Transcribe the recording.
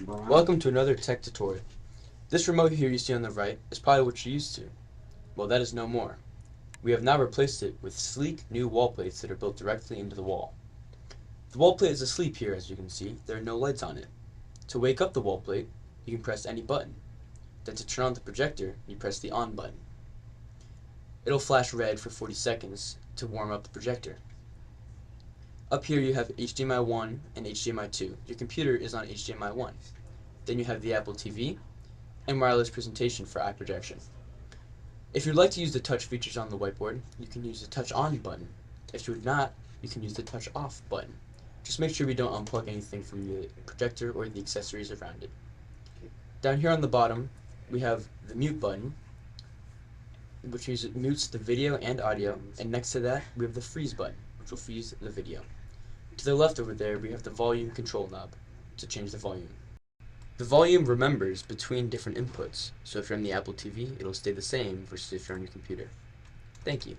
Welcome to another tech tutorial. This remote here you see on the right is probably what you're used to. Well, that is no more. We have now replaced it with sleek new wall plates that are built directly into the wall. The wall plate is asleep here, as you can see. There are no lights on it. To wake up the wall plate, you can press any button. Then to turn on the projector, you press the on button. It'll flash red for 40 seconds to warm up the projector. Up here you have HDMI 1 and HDMI 2. Your computer is on HDMI 1. Then you have the Apple TV and wireless presentation for eye projection. If you'd like to use the touch features on the whiteboard, you can use the touch on button. If you would not, you can use the touch off button. Just make sure we don't unplug anything from the projector or the accessories around it. Down here on the bottom, we have the mute button, which mutes the video and audio, and next to that, we have the freeze button, which will freeze the video. To the left over there, we have the volume control knob to change the volume. The volume remembers between different inputs, so if you're on the Apple TV, it'll stay the same versus if you're on your computer. Thank you.